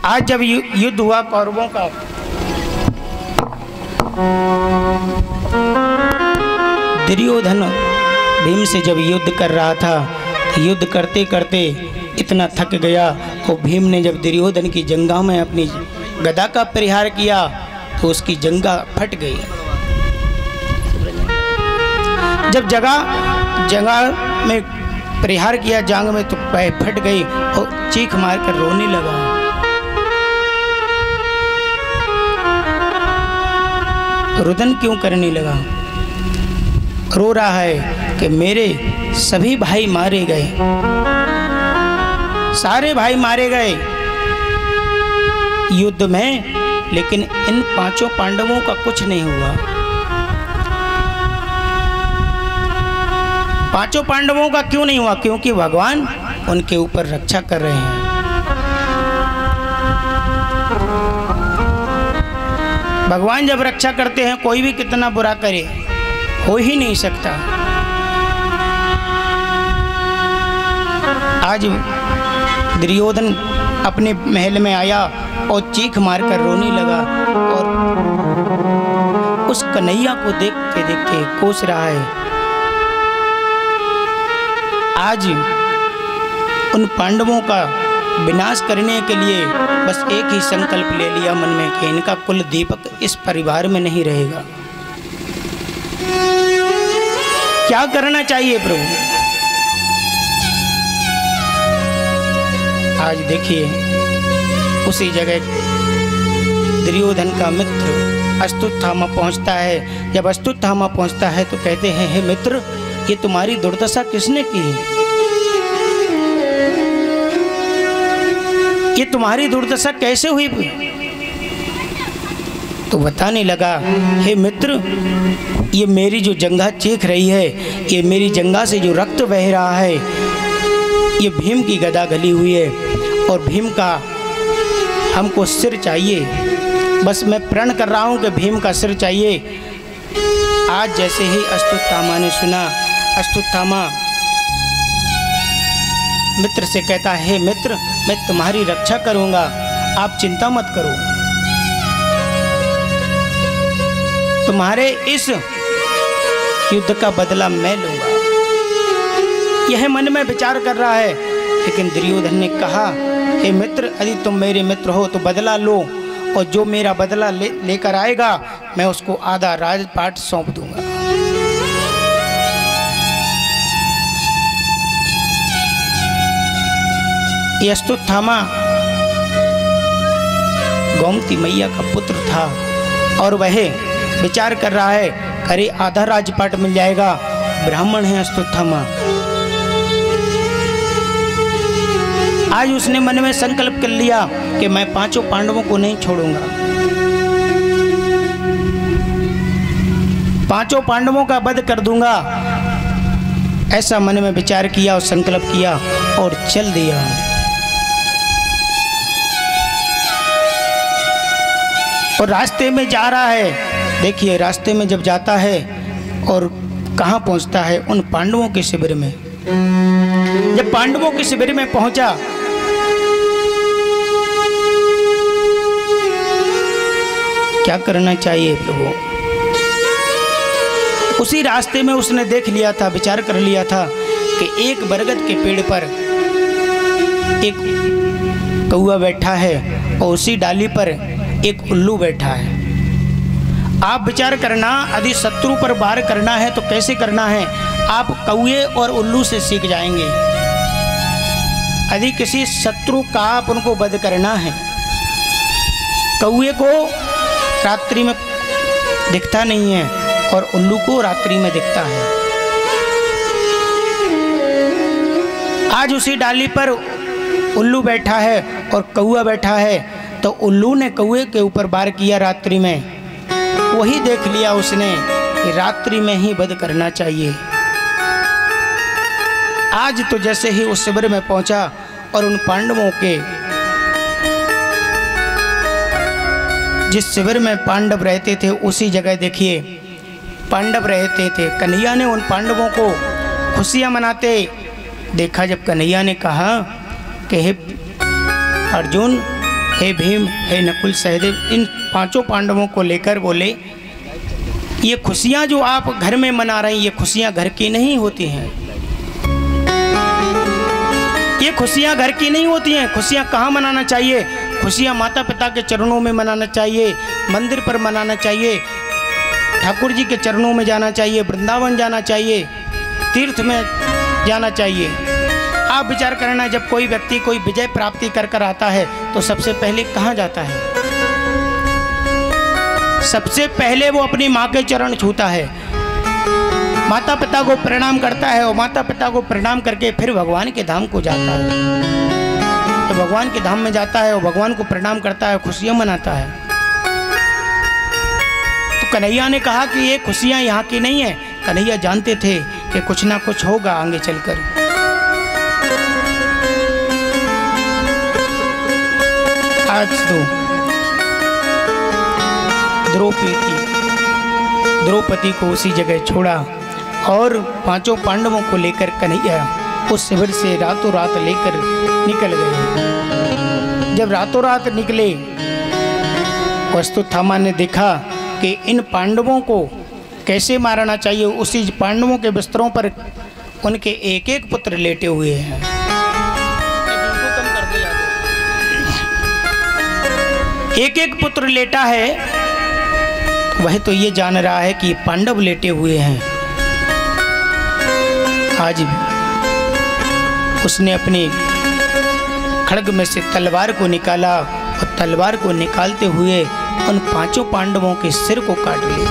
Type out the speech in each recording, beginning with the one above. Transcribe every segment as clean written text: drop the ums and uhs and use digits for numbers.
आज जब युद्ध हुआ कौरवों का, दुर्योधन भीम से जब युद्ध कर रहा था, युद्ध करते करते इतना थक गया और भीम ने जब दुर्योधन की जंघा में अपनी गदा का प्रहार किया तो उसकी जंघा फट गई। जब जगह में प्रहार किया जांग में तो पैर फट गई और चीख मारकर रोने लगा। रुदन क्यों करने लगा? रो रहा है कि मेरे सभी भाई मारे गए, सारे भाई मारे गए युद्ध में, लेकिन इन पांचों पांडवों का कुछ नहीं हुआ। पांचों पांडवों का क्यों नहीं हुआ? क्योंकि भगवान उनके ऊपर रक्षा कर रहे हैं। भगवान जब रक्षा करते हैं, कोई भी कितना बुरा करे हो ही नहीं सकता। आज दुर्योधन अपने महल में आया और चीख मारकर रोने लगा और उस कन्हैया को देखते देखते कोस रहा है। आज उन पांडवों का विनाश करने के लिए बस एक ही संकल्प ले लिया मन में कि इनका कुल दीपक इस परिवार में नहीं रहेगा। क्या करना चाहिए प्रभु? आज देखिए उसी जगह दुर्योधन का मित्र अश्वत्थामा पहुंचता है। जब अश्वत्थामा पहुंचता है तो कहते हैं, हे मित्र, ये तुम्हारी दुर्दशा किसने की? ये तुम्हारी दुर्दशा कैसे हुई? तो बताने लगा, हे मित्र, ये मेरी जो जंघा चीख रही है, ये मेरी जंघा से जो रक्त बह रहा है, ये भीम की गदा गली हुई है और भीम का हमको सिर चाहिए। बस मैं प्रण कर रहा हूँ कि भीम का सिर चाहिए। आज जैसे ही अश्वत्थामा ने सुना, अश्वत्थामा मित्र से कहता है, हे मित्र, मैं तुम्हारी रक्षा करूंगा, आप चिंता मत करो। तुम्हारे इस युद्ध का बदला मैं लूंगा। यह मन में विचार कर रहा है, लेकिन दुर्योधन ने कहा, हे मित्र, यदि तुम मेरे मित्र हो तो बदला लो, और जो मेरा बदला लेकर आएगा मैं उसको आधा राजपाट सौंप दूंगा। ये अश्वत्थामा गोमती मैया का पुत्र था और वह विचार कर रहा है, अरे आधा राजपाट मिल जाएगा, ब्राह्मण है अश्वत्थामा। आज उसने मन में संकल्प कर लिया कि मैं पांचों पांडवों को नहीं छोड़ूंगा, पांचों पांडवों का वध कर दूंगा। ऐसा मन में विचार किया और संकल्प किया और चल दिया। और रास्ते में जा रहा है। देखिए रास्ते में जब जाता है और कहाँ पहुँचता है, उन पांडवों के शिविर में। जब पांडवों के शिविर में पहुँचा क्या करना चाहिए प्रभु? उसी रास्ते में उसने देख लिया था, विचार कर लिया था कि एक बरगद के पेड़ पर एक कौआ बैठा है और उसी डाली पर एक उल्लू बैठा है। आप विचार करना, यदि शत्रु पर वार करना है तो कैसे करना है, आप कौए और उल्लू से सीख जाएंगे। यदि किसी शत्रु का आप उनको वध करना है, कौए को रात्रि में दिखता नहीं है और उल्लू को रात्रि में दिखता है। आज उसी डाली पर उल्लू बैठा है और कौआ बैठा है, तो उल्लू ने कौए के ऊपर वार किया रात्रि में। वही देख लिया उसने कि रात्रि में ही वध करना चाहिए। आज तो जैसे ही उस शिविर में पहुंचा और उन पांडवों के, जिस शिविर में पांडव रहते थे उसी जगह देखिए पांडव रहते थे। कन्हैया ने उन पांडवों को खुशियां मनाते देखा। जब कन्हैया ने कहा कि हे अर्जुन, हे भीम, हे नकुल, सहदेव, इन पांचों पांडवों को लेकर बोले, ये खुशियाँ जो आप घर में मना रहे हैं, ये खुशियाँ घर की नहीं होती हैं। ये खुशियाँ घर की नहीं होती हैं। खुशियाँ कहाँ मनाना चाहिए? खुशियाँ माता पिता के चरणों में मनाना चाहिए, मंदिर पर मनाना चाहिए, ठाकुर जी के चरणों में जाना चाहिए, वृंदावन जाना चाहिए, तीर्थ में जाना चाहिए। आप विचार करना, जब कोई व्यक्ति कोई विजय प्राप्ति कर कर आता है तो सबसे पहले कहाँ जाता है? सबसे पहले वो अपनी माँ के चरण छूता है, माता पिता को प्रणाम करता है, और माता पिता को प्रणाम करके फिर भगवान के धाम को जाता है। तो भगवान के धाम में जाता है और भगवान को प्रणाम करता है, खुशियाँ मनाता है। तो कन्हैया ने कहा कि ये खुशियाँ यहाँ की नहीं है। कन्हैया जानते थे कि कुछ ना कुछ होगा आगे चलकर। आज तो द्रौपदी को उसी जगह छोड़ा और पांचों पांडवों को लेकर कन्हैया उस शिविर से रातों रात लेकर निकल गए। जब रातों रात निकले, अश्वत्थामा ने देखा कि इन पांडवों को कैसे मारना चाहिए। उसी पांडवों के बिस्तरों पर उनके एक एक पुत्र लेटे हुए हैं। एक एक पुत्र लेटा है, वह तो ये जान रहा है कि पांडव लेटे हुए हैं। आज उसने अपने खड्ग में से तलवार को निकाला और तलवार को निकालते हुए उन पांचों पांडवों के सिर को काट लिया।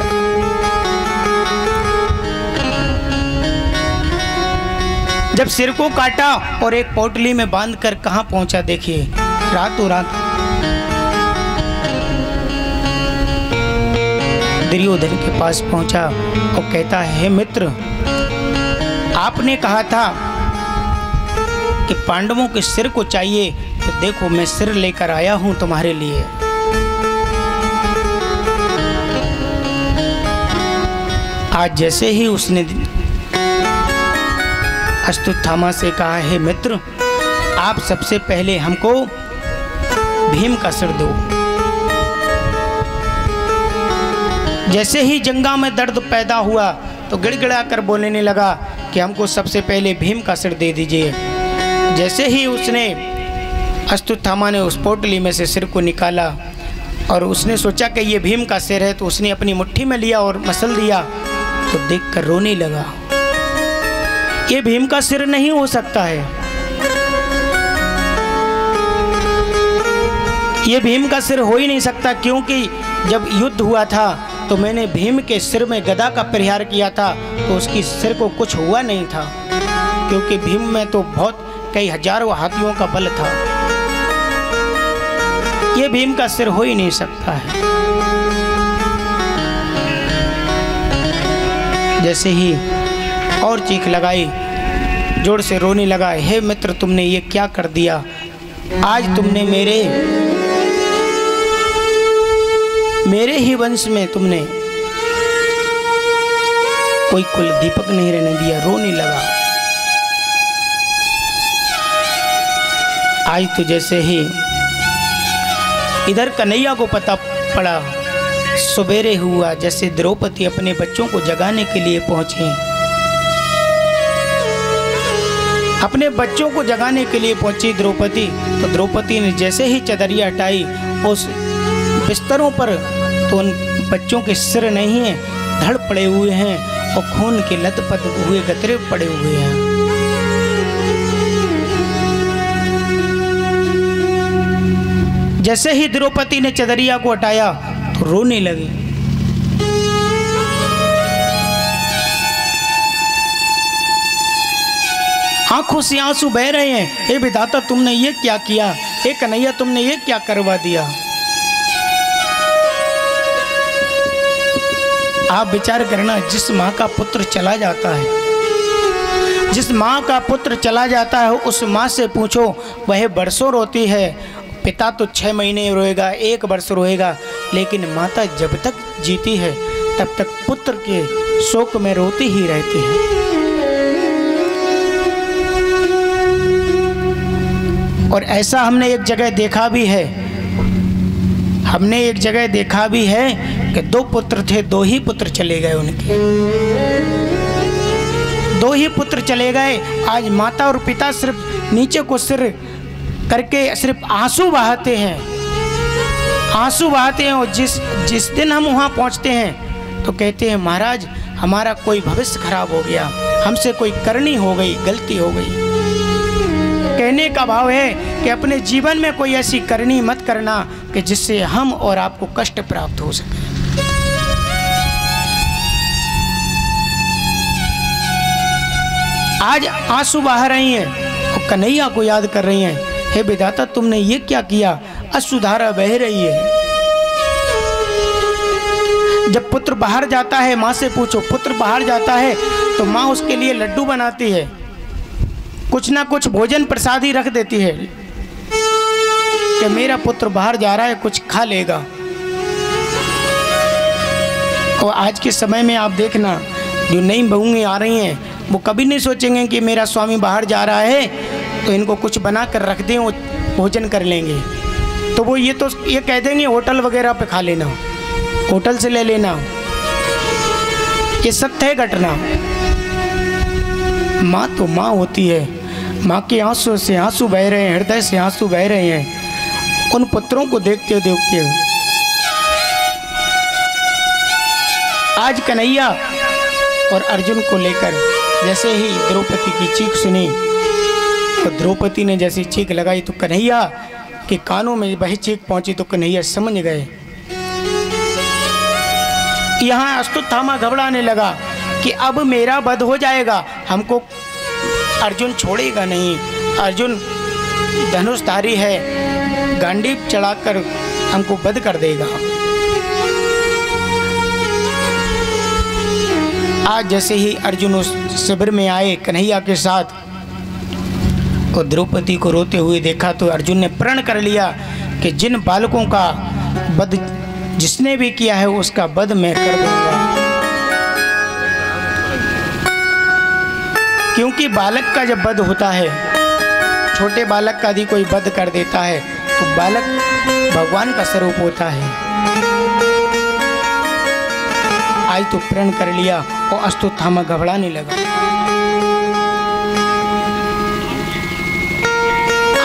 जब सिर को काटा और एक पोटली में बांधकर कहां पहुंचा, देखिए रातों रात दुर्योधन के पास पहुंचा और कहता है, हे मित्र, आपने कहा था कि पांडवों के सिर को चाहिए, तो देखो मैं सिर लेकर आया हूं तुम्हारे लिए। आज जैसे ही उसने अश्वत्थामा से कहा, हे मित्र, आप सबसे पहले हमको भीम का सिर दो। जैसे ही जंगा में दर्द पैदा हुआ तो गिड़गिड़ा कर बोलने लगा कि हमको सबसे पहले भीम का सिर दे दीजिए। जैसे ही उसने अश्वत्थामा ने उस पोटली में से सिर को निकाला और उसने सोचा कि ये भीम का सिर है, तो उसने अपनी मुट्ठी में लिया और मसल दिया, तो देखकर रोने लगा। ये भीम का सिर नहीं हो सकता है, ये भीम का सिर हो ही नहीं सकता, क्योंकि जब युद्ध हुआ था तो मैंने भीम के सिर में गदा का प्रहार किया था, तो उसकी सिर को कुछ हुआ नहीं था, क्योंकि भीम में तो बहुत कई हजारों हाथियों का बल था। ये भीम का सिर हो ही नहीं सकता है। जैसे ही और चीख लगाई, जोर से रोने लगा, हे मित्र, तुमने ये क्या कर दिया? आज तुमने मेरे ही वंश में तुमने कोई कुल दीपक नहीं रहने दिया। रोने लगा। आज तो जैसे ही इधर कन्हैया को पता पड़ा, सवेरे हुआ, जैसे द्रौपदी अपने बच्चों को जगाने के लिए पहुंची, अपने बच्चों को जगाने के लिए पहुंची द्रौपदी, तो द्रौपदी ने जैसे ही चदरिया हटाई, उस बिस्तरों पर तो उन बच्चों के सिर नहीं है, धड़ पड़े हुए हैं और खून के लथपथ हुए गतरे पड़े हुए हैं। जैसे ही द्रौपदी ने चदरिया को हटाया तो रोने लगी। आंखों से आंसू बह रहे हैं, हे विधाता, तुमने ये क्या किया? हे कन्हैया, तुमने ये क्या करवा दिया? आप विचार करना, जिस माँ का पुत्र चला जाता है, जिस माँ का पुत्र चला जाता है, उस माँ से पूछो, वह बरसों रोती है। पिता तो 6 महीने रोएगा, 1 वर्ष रोएगा, लेकिन माता जब तक जीती है तब तक पुत्र के शोक में रोती ही रहती है। और ऐसा हमने एक जगह देखा भी है, हमने एक जगह देखा भी है कि 2 पुत्र थे, 2 ही पुत्र चले गए उनके, 2 ही पुत्र चले गए। आज माता और पिता सिर्फ नीचे को सिर करके सिर्फ आंसू बहाते हैं, आंसू बहाते हैं। और जिस दिन हम वहाँ पहुँचते हैं तो कहते हैं महाराज हमारा कोई भविष्य खराब हो गया, हमसे कोई करनी हो गई, गलती हो गई। कहने का भाव है कि अपने जीवन में कोई ऐसी करनी मत करना कि जिससे हम और आपको कष्ट प्राप्त हो सके। आज आंसू बहा रही हैं और कन्हैया को याद कर रही हैं, हे विधाता तुमने ये क्या किया, अश्रुधारा बह रही है। जब पुत्र बाहर जाता है, माँ से पूछो, पुत्र बाहर जाता है तो माँ उसके लिए लड्डू बनाती है, कुछ ना कुछ भोजन प्रसादी रख देती है कि मेरा पुत्र बाहर जा रहा है, कुछ खा लेगा। और आज के समय में आप देखना जो नई बहुएं आ रही हैं वो कभी नहीं सोचेंगे कि मेरा स्वामी बाहर जा रहा है तो इनको कुछ बना कर रख दें, वो भोजन कर लेंगे। तो वो ये कह देंगे होटल वगैरह पे खा लेना, होटल से ले लेना। ये सत्य है घटना। माँ तो माँ होती है, माँ के आंसू से आंसू बह रहे हैं, हृदय से आंसू बह रहे हैं उन पुत्रों को देखते देखते। आज कन्हैया और अर्जुन को लेकर जैसे ही द्रौपदी की चीख सुनी तो द्रौपदी ने जैसी चीख लगाई तो कन्हैया के कानों में वही चीख पहुंची तो कन्हैया समझ गए। यहाँ अश्वत्थामा घबराने लगा कि अब मेरा वध हो जाएगा, हमको अर्जुन छोड़ेगा नहीं। अर्जुन धनुषधारी है, गांडीव चढ़ाकर हमको वध कर देगा। आज जैसे ही अर्जुन उस शिविर में आए कन्हैया के साथ और द्रौपदी को रोते हुए देखा तो अर्जुन ने प्रण कर लिया कि जिन बालकों का वध जिसने भी किया है उसका वध मैं कर दूंगा। क्योंकि बालक का जब वध होता है, छोटे बालक का यदि कोई वध कर देता है तो बालक भगवान का स्वरूप होता है। आज तो प्रण कर लिया और अश्वत्थामा घबराने लगा।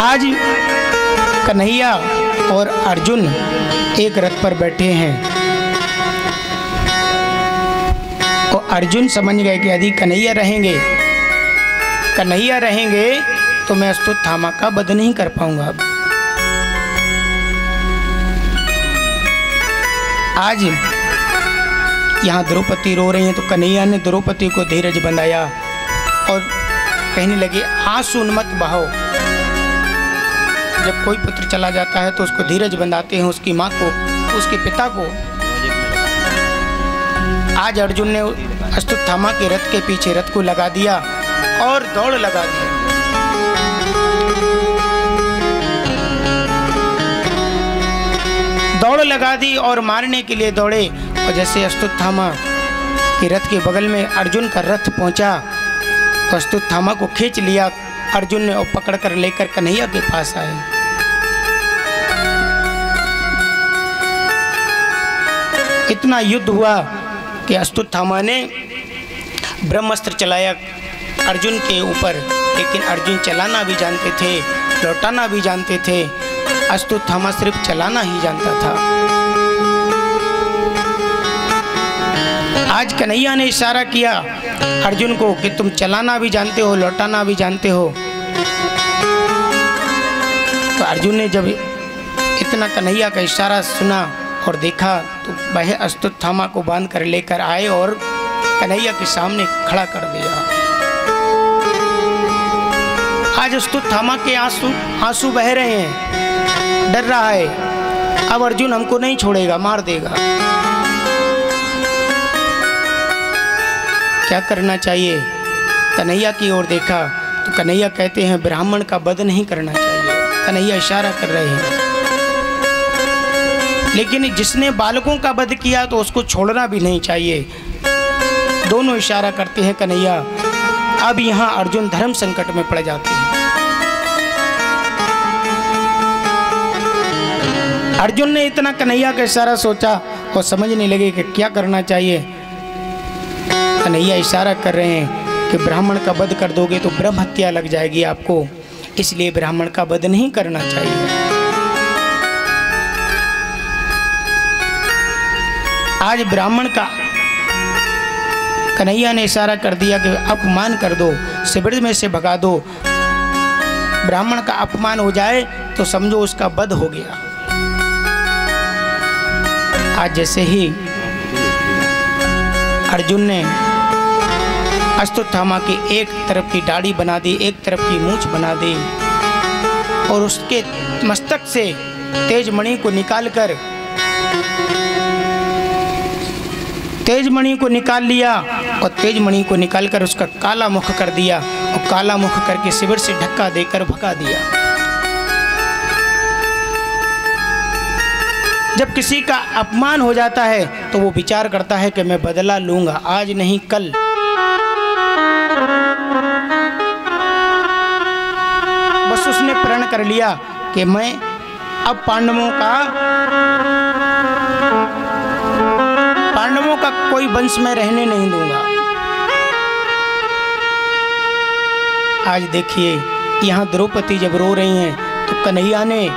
आज कन्हैया और अर्जुन एक रथ पर बैठे हैं और अर्जुन समझ गए कि यदि कन्हैया रहेंगे तो मैं अश्वत्थामा का वध नहीं कर पाऊंगा। आज यहाँ द्रौपदी रो रही हैं तो कन्हैया ने द्रौपदी को धीरज बंधाया और कहने लगे आंसू मत बहाओ। जब कोई पुत्र चला जाता है तो उसको धीरज बंधाते हैं, उसकी माँ को, उसके पिता को। आज अर्जुन ने अश्वत्थामा के रथ के पीछे रथ को लगा दिया और दौड़ लगा दी। दौड़ लगा दी और मारने के लिए दौड़े। और जैसे अश्वत्थामा के रथ के बगल में अर्जुन का रथ पहुंचा तो अश्वत्थामा को खींच लिया अर्जुन ने और पकड़कर लेकर कन्हैया के पास आए। इतना युद्ध हुआ कि अश्वत्थामा ने ब्रह्मास्त्र चलाया अर्जुन के ऊपर, लेकिन अर्जुन चलाना भी जानते थे, लौटाना भी जानते थे। अश्वत्थामा सिर्फ चलाना ही जानता था। आज कन्हैया ने इशारा किया अर्जुन को कि तुम चलाना भी जानते हो, लौटाना भी जानते हो। तो अर्जुन ने जब इतना कन्हैया का इशारा सुना और देखा तो वह अश्वत्थामा को बांध कर लेकर आए और कन्हैया के सामने खड़ा कर दिया। आज अश्वत्थामा के आंसू बह रहे हैं, डर रहा है अब अर्जुन हमको नहीं छोड़ेगा, मार देगा। क्या करना चाहिए? कन्हैया की ओर देखा तो कन्हैया कहते हैं ब्राह्मण का वध नहीं करना चाहिए। कन्हैया इशारा कर रहे हैं, लेकिन जिसने बालकों का वध किया तो उसको छोड़ना भी नहीं चाहिए। दोनों इशारा करते हैं कन्हैया। अब यहाँ अर्जुन धर्म संकट में पड़ जाते हैं। अर्जुन ने इतना कन्हैया का इशारा सोचा और समझने लगे कि क्या करना चाहिए। कन्हैया इशारा कर रहे हैं कि ब्राह्मण का वध कर दोगे तो ब्रह्म हत्या लग जाएगी आपको, इसलिए ब्राह्मण का वध नहीं करना चाहिए। आज ब्राह्मण का कन्हैया ने इशारा कर दिया कि अपमान कर दो, शिविर में से भगा दो। ब्राह्मण का अपमान हो जाए तो समझो उसका वध हो गया। आज जैसे ही अर्जुन ने अश्वत्थामा की एक तरफ की दाढ़ी बना दी, एक तरफ की मूंछ बना दी और उसके मस्तक से तेजमणि को निकाल लिया और तेजमणि को निकालकर उसका काला मुख कर दिया और काला मुख करके शिविर से धक्का देकर भगा दिया। जब किसी का अपमान हो जाता है तो वो विचार करता है कि मैं बदला लूंगा, आज नहीं कल। बस उसने प्रण कर लिया कि मैं अब पांडवों का कोई वंश में रहने नहीं दूंगा। आज देखिए यहाँ द्रौपदी जब रो रही हैं तो कन्हैया ने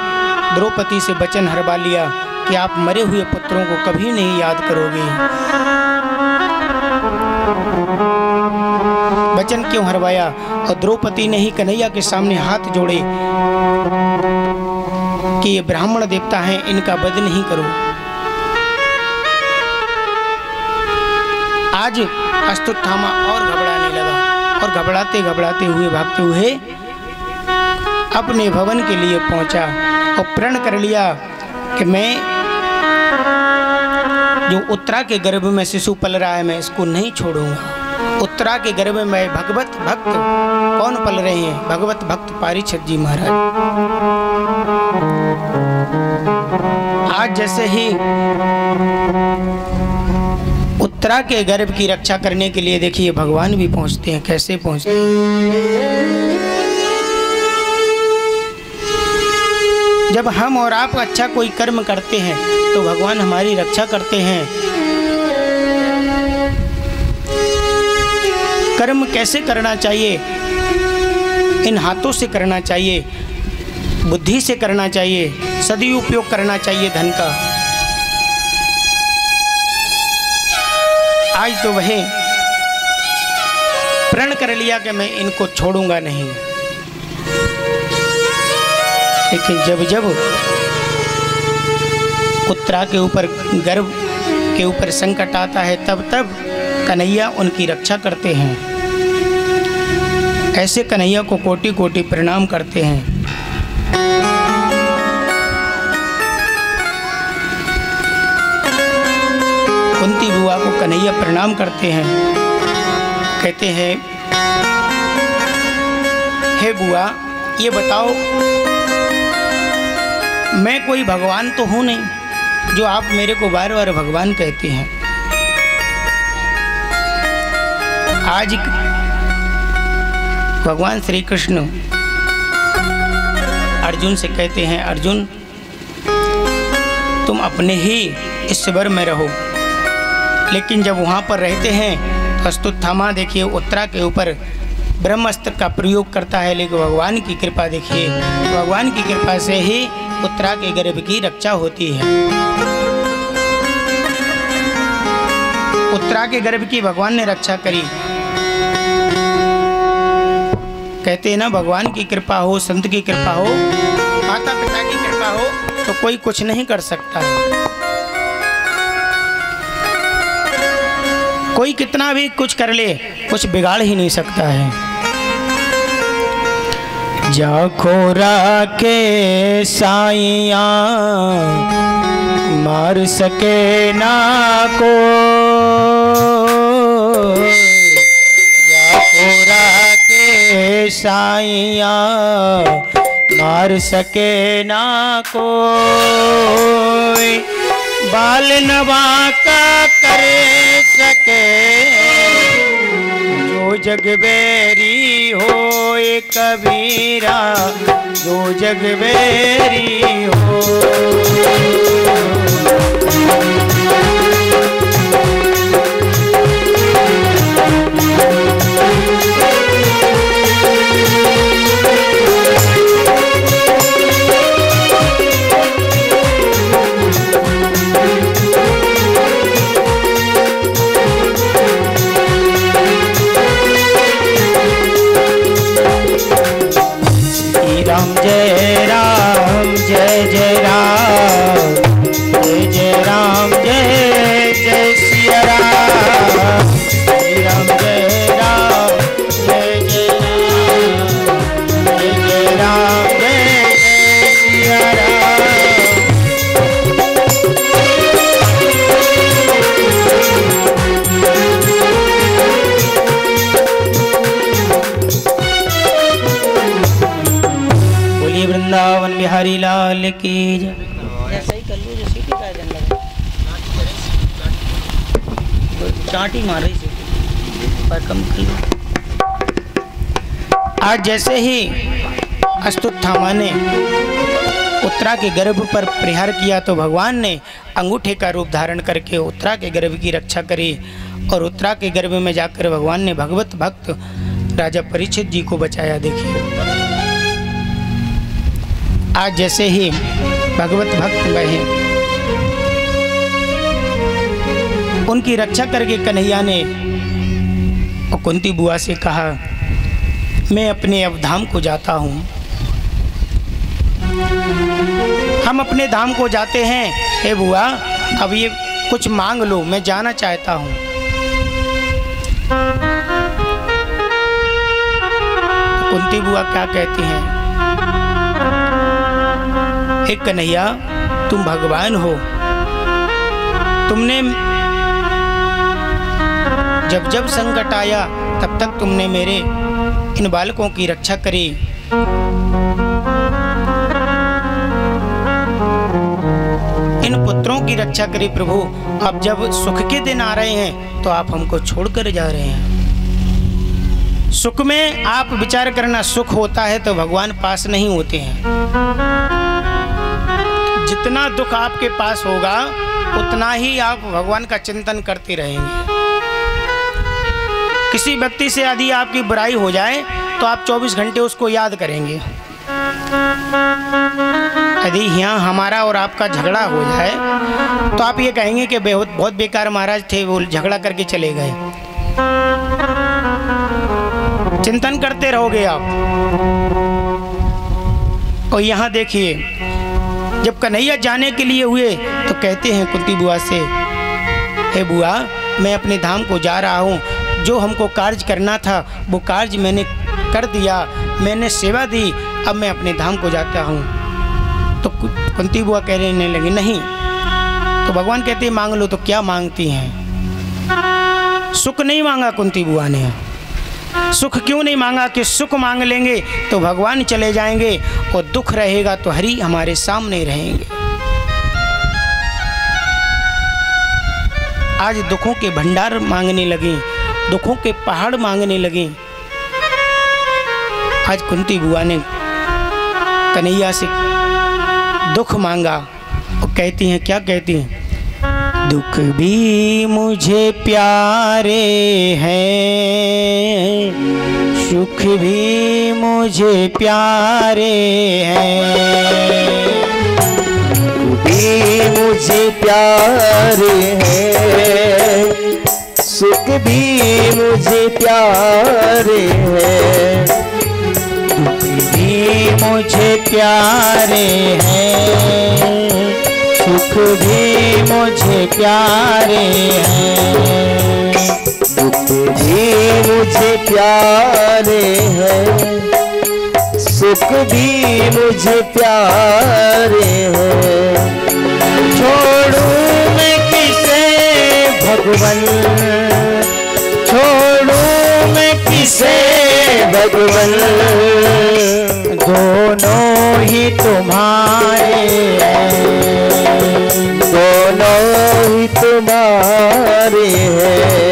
द्रौपदी से वचन हरवा लिया कि आप मरे हुए पुत्रों को कभी नहीं याद करोगे। वचन क्यों हरवाया? और द्रौपदी ने ही कन्हैया के सामने हाथ जोड़े कि ये ब्राह्मण देवता हैं, इनका वध नहीं करो। आज अश्वत्थामा और घबराने लगा और घबराते घबराते हुए भागते हुए अपने भवन के लिए पहुंचा और प्रण कर लिया कि मैं जो उत्तरा के गर्भ में शिशु पल रहा है मैं इसको नहीं छोड़ूंगा। उत्तरा के गर्भ में भगवत भक्त कौन पल रहे हैं? भगवत भक्त पारीक्षित जी महाराज। आज जैसे ही उत्तरा के गर्भ की रक्षा करने के लिए देखिए भगवान भी पहुंचते हैं। कैसे पहुंचते हैं? जब हम और आप अच्छा कोई कर्म करते हैं तो भगवान हमारी रक्षा करते हैं। कर्म कैसे करना चाहिए? इन हाथों से करना चाहिए, बुद्धि से करना चाहिए, सदुपयोग करना चाहिए धन का। आज तो वह प्रण कर लिया कि मैं इनको छोड़ूंगा नहीं। लेकिन जब उत्तरा के ऊपर गर्भ के ऊपर संकट आता है तब कन्हैया उनकी रक्षा करते हैं। ऐसे कन्हैया को कोटि कोटि प्रणाम करते हैं। कुंती बुआ को कन्हैया प्रणाम करते हैं, कहते हैं हे बुआ ये बताओ मैं कोई भगवान तो हूँ नहीं जो आप मेरे को बार बार भगवान कहते हैं। आज भगवान श्री कृष्ण अर्जुन से कहते हैं अर्जुन तुम अपने ही ईश्वर में रहो। लेकिन जब वहाँ पर रहते हैं तो अश्वत्थामा देखिए उत्तरा के ऊपर ब्रह्मास्त्र का प्रयोग करता है, लेकिन भगवान की कृपा देखिए, भगवान की कृपा से ही उत्तरा के गर्भ की रक्षा होती है। उत्तरा के गर्भ की भगवान ने रक्षा करी। कहते हैं ना भगवान की कृपा हो, संत की कृपा हो, माता पिता की कृपा हो तो कोई कुछ नहीं कर सकता है। कोई कितना भी कुछ कर ले कुछ बिगाड़ ही नहीं सकता है। जाखोरा के साइया मार सके ना को, जाखोरा के साइया मार सके ना कोई, बाल नवा का करे सके जो जग बेरी हो एक कबीरा जो जग बेरी हो। जय राम जय जय राम, जय जय राम जय जय सिया राम। श्री राम जय राम जय जय राम, जय जय राम जय जय सिया राम। वृंदावन बिहारी लाल की जय। सही कर लो, जैसे कि क्या जन लगा चाटी मार रही पर कम कर लो। आज जैसे ही अस्तुत्थामा ने उत्तरा के गर्भ पर प्रहार किया तो भगवान ने अंगूठे का रूप धारण करके उत्तरा के गर्भ की रक्षा करी और उत्तरा के गर्भ में जाकर भगवान ने भगवत भक्त राजा परीक्षित जी को बचाया। देखिए आज जैसे ही भगवत भक्त बहे उनकी रक्षा करके कन्हैया ने कुंती बुआ से कहा मैं अपने अब धाम को जाता हूँ। हम अपने धाम को जाते हैं, हे बुआ अब ये कुछ मांग लो, मैं जाना चाहता हूँ। तो कुंती बुआ क्या कहती हैं, हे कन्हैया तुम भगवान हो, तुमने जब जब संकट आया तब तक तुमने मेरे इन बालकों की रक्षा करी। इन पुत्रों की रक्षा करी प्रभु। अब जब सुख के दिन आ रहे हैं तो आप हमको छोड़कर जा रहे हैं। सुख में आप विचार करना, सुख होता है तो भगवान पास नहीं होते हैं। जितना दुख आपके पास होगा उतना ही आप भगवान का चिंतन करते रहेंगे। किसी व्यक्ति से यदि आपकी बुराई हो जाए तो आप 24 घंटे उसको याद करेंगे। यदि यहाँ हमारा और आपका झगड़ा हो जाए तो आप ये कहेंगे कि बहुत बेकार महाराज थे, वो झगड़ा करके चले गए। चिंतन करते रहोगे आप। और यहाँ देखिए जब कन्हैया जाने के लिए हुए तो कहते हैं कुंती बुआ से, हे बुआ मैं अपने धाम को जा रहा हूँ, जो हमको कार्य करना था वो कार्य मैंने कर दिया, मैंने सेवा दी, अब मैं अपने धाम को जाता हूँ। तो कुंती बुआ कहने लगी नहीं। तो भगवान कहते हैं मांग लो। तो क्या मांगती हैं? सुख नहीं मांगा कुंती बुआ ने। सुख क्यों नहीं मांगा कि सुख मांग लेंगे तो भगवान चले जाएंगे और दुख रहेगा तो हरि हमारे सामने रहेंगे। आज दुखों के भंडार मांगने लगे, दुखों के पहाड़ मांगने लगे। आज कुंती बुआ ने कन्हैया से दुख मांगा और कहती हैं, क्या कहती हैं? दुख भी मुझे प्यारे हैं, सुख भी मुझे प्यारे हैं। दुख भी मुझे प्यारे हैं, सुख भी मुझे प्यारे हैं। दुख भी मुझे प्यारे हैं, सुख भी मुझे प्यारे हैं। दुख भी मुझे प्यारे हैं, सुख भी मुझे प्यारे हैं। छोड़ूं मैं किसे भगवन, छोड़ूं मैं किसे भगवन, दोनों ही तुम्हारे हैं, दोनों ही तुम्हारे हैं।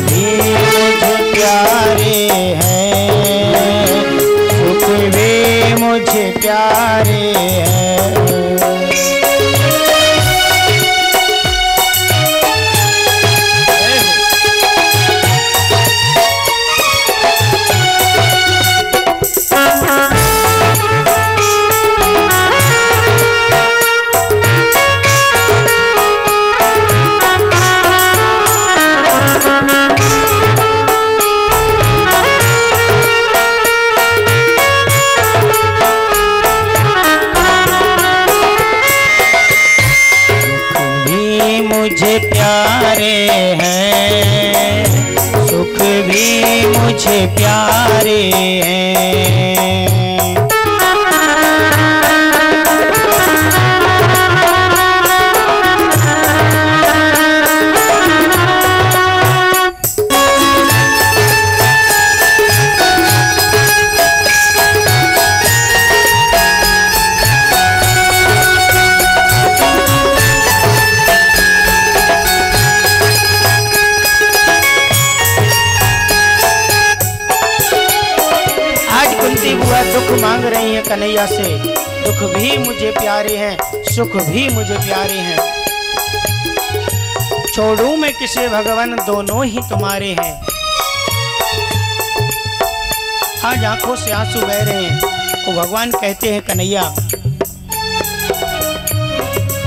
भी मुझे प्यारे हैं, प्यारे हैं। मुझे प्यारे हैं, सुख भी मुझे प्यारे हैं। दुख मांग रही है कन्हैया से, दुख भी मुझे प्यारे हैं, सुख भी मुझे प्यारे हैं। छोड़ूं मैं किसे भगवान, दोनों ही तुम्हारे हैं। आज आंखों से आंसू बह रहे हैं। वो भगवान कहते हैं कन्हैया,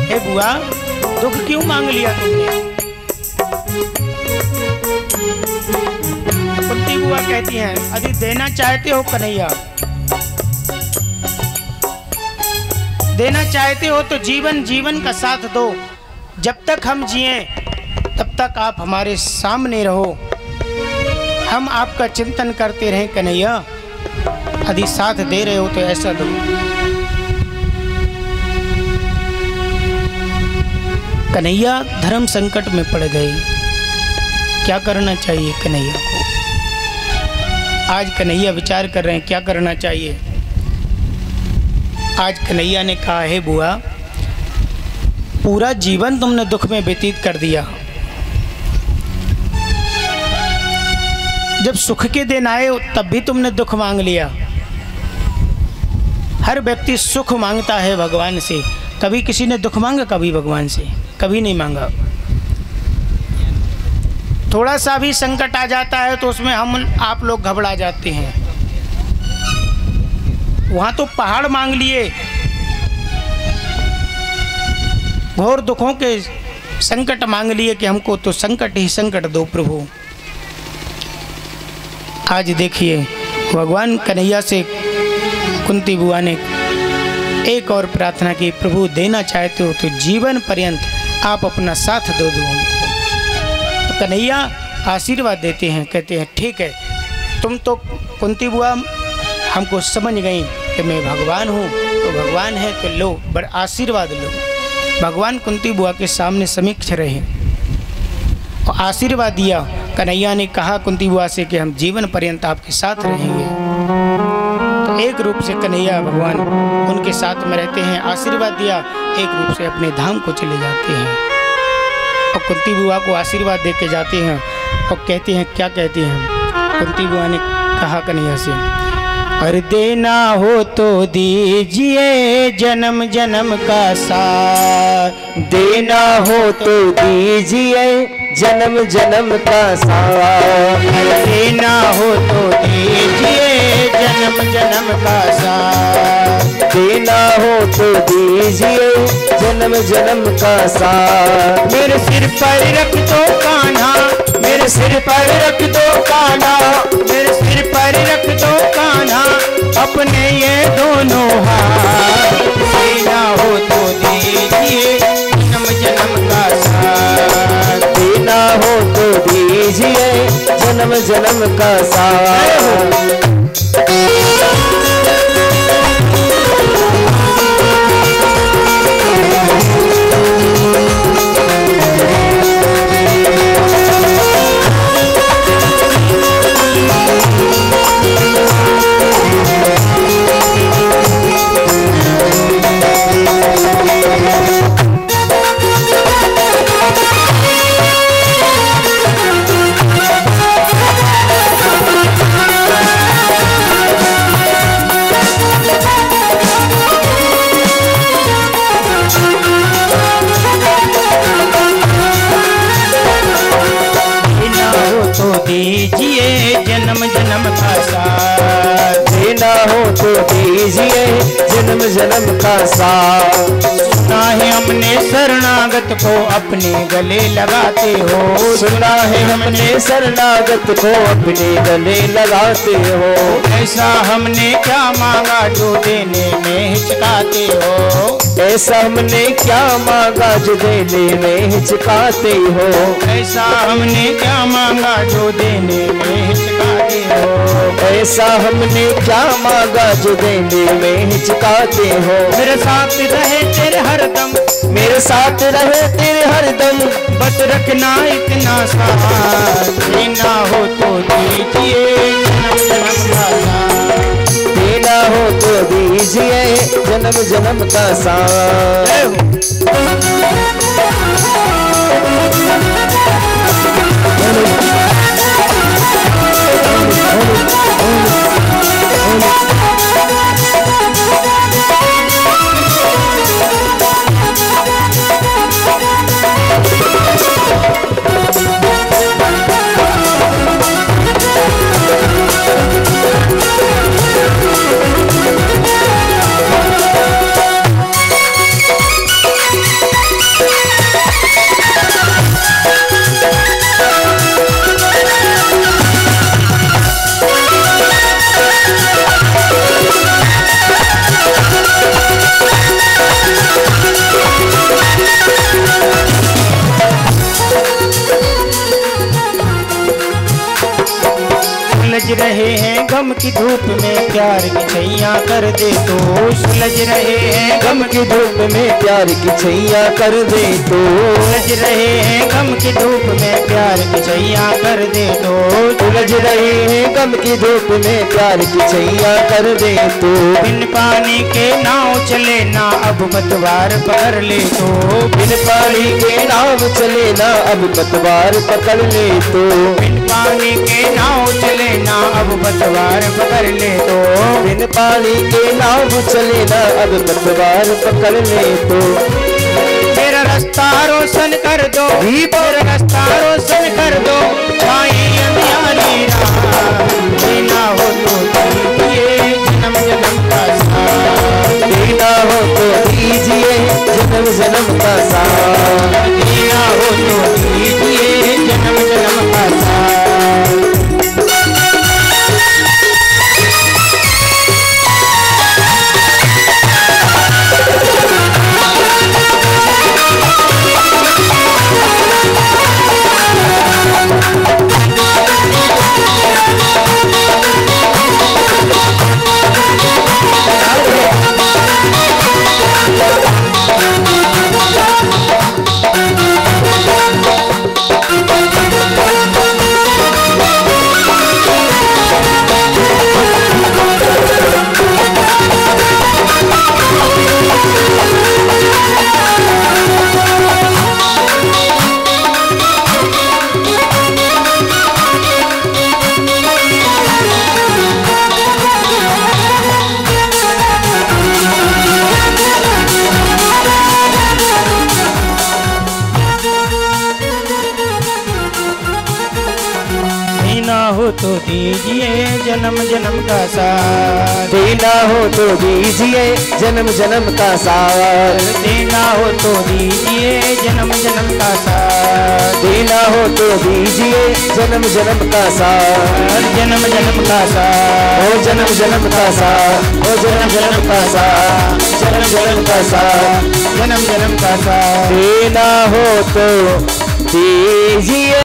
हे बुआ, दुख क्यों मांग लिया तुमने? कुंती बुआ कहती हैं, यदि देना चाहते हो कन्हैया, देना चाहते हो तो जीवन जीवन का साथ दो। जब तक हम जिए तब तक आप हमारे सामने रहो, हम आपका चिंतन करते रहें कन्हैया। यदि साथ दे रहे हो तो ऐसा दो। कन्हैया धर्म संकट में पड़ गए, क्या करना चाहिए कन्हैया को? आज कन्हैया विचार कर रहे हैं क्या करना चाहिए। आज कन्हैया ने कहा, है बुआ, पूरा जीवन तुमने दुख में व्यतीत कर दिया। जब सुख के दिन आए तब भी तुमने दुख मांग लिया। हर व्यक्ति सुख मांगता है भगवान से। कभी किसी ने दुख मांगा? कभी भगवान से कभी नहीं मांगा। थोड़ा सा भी संकट आ जाता है तो उसमें हम आप लोग घबरा जाते हैं। वहाँ तो पहाड़ मांग लिए, घोर दुखों के संकट मांग लिए कि हमको तो संकट ही संकट दो प्रभु। आज देखिए भगवान कन्हैया से कुंती बुआ ने एक और प्रार्थना की, प्रभु देना चाहते हो तो जीवन पर्यंत आप अपना साथ दो हमको। तो कन्हैया आशीर्वाद देते हैं, कहते हैं ठीक है, तुम तो कुंती बुआ हमको समझ गई कि मैं भगवान हूँ, तो भगवान है तो लो, बड़ा आशीर्वाद लो। भगवान कुंती बुआ के सामने समीक्ष रहे और आशीर्वाद दिया। कन्हैया ने कहा कुंती बुआ से कि हम जीवन पर्यंत आपके साथ रहेंगे। तो एक रूप से कन्हैया भगवान उनके साथ में रहते हैं, आशीर्वाद दिया। एक रूप से अपने धाम को चले जाते हैं और कुंती बुआ को आशीर्वाद दे के जाते हैं और कहते हैं, क्या कहते हैं? कुंती बुआ ने कहा कन्हैया से, अरे देना हो तो दीजिए जन्म जन्म का साथ, देना हो तो दीजिए जन्म जन्म का साथ, देना हो तो दीजिए जन्म जन्म का साथ, देना हो तो दीजिए जन्म जन्म का साथ। मेरे सिर पर रख दो कान्हा, मेरे सिर पर रख दो कान्हा, मेरे सिर पर रख दो कान्हा, अपने ये दोनों हाथ। देना हो तो दीजिए जन्म जन्म का साथ, देना हो तो दीजिए जन्म जन्म का साथ। दीजिए जन्म जन्म का साथ। सुना है हमने शरणागत को अपने गले लगाते हो, सुना है हमने शरणागत को अपने गले लगाते हो। ऐसा हमने क्या मांगा जो देने में हिचकाते हो, ऐसा हमने क्या मांगा जो देने में हिचकाते हो। ऐसा हमने क्या मांगा जो देने में हिचकाते हो। ऐसा हमने क्या मांगा जो देने में हिचकाते हो। मेरे साथ रहे तेरे हरदम, मेरे साथ रहे तेरे हरदम, बस रखना इतना साथ। देना हो तो दीजिए जन्म जन्म का साथ, देना हो तो दीजिए जन्म जन्म का साथ। सुलझ रहे हैं गम की धूप में प्यार की छैया कर दे तो, सुलझ रहे हैं गम की धूप में प्यार की छैया कर दे तो, सुलझ रहे हैं गम की धूप में प्यार की छैया कर दे तो, सुलझ रहे हैं गम की धूप में प्यार की छैया कर दे तो। बिन पानी के नाव चले ना अब पतवार पकड़ ले तो, बिन पानी के नाव चले ना अब पतवार पकड़ ले तो, बिन पानी के नाव चले ना अब पतवार पकड़ ले तो, बिन पानी के नाव चले ना अब पतवार पकड़ ले तो। मेरा रास्ता रोशन कर दो, मेरा रास्ता रोशन कर दो, भाई अंधियारी रात। देना हो तो दीजिए जन्म जन्म का साथ, देना हो तो दीजिए जन्म जन्म का साथ, देना हो तो दीजिए जन्म जन्म का साथ। हो तो दीजिए जन्म जन्म का साथ, देना हो तो दीजिए जन्म जन्म का साथ, देना हो तो दीजिए जन्म जन्म का साथ, देना हो तो दीजिए जन्म जन्म का साथ, जन्म जन्म का साथ, ओ जन्म जन्म का साथ, ओ जन्म जन्म का साथ, जन्म जन्म का साथ, जन्म जन्म का साथ। देना हो तो दीजिए।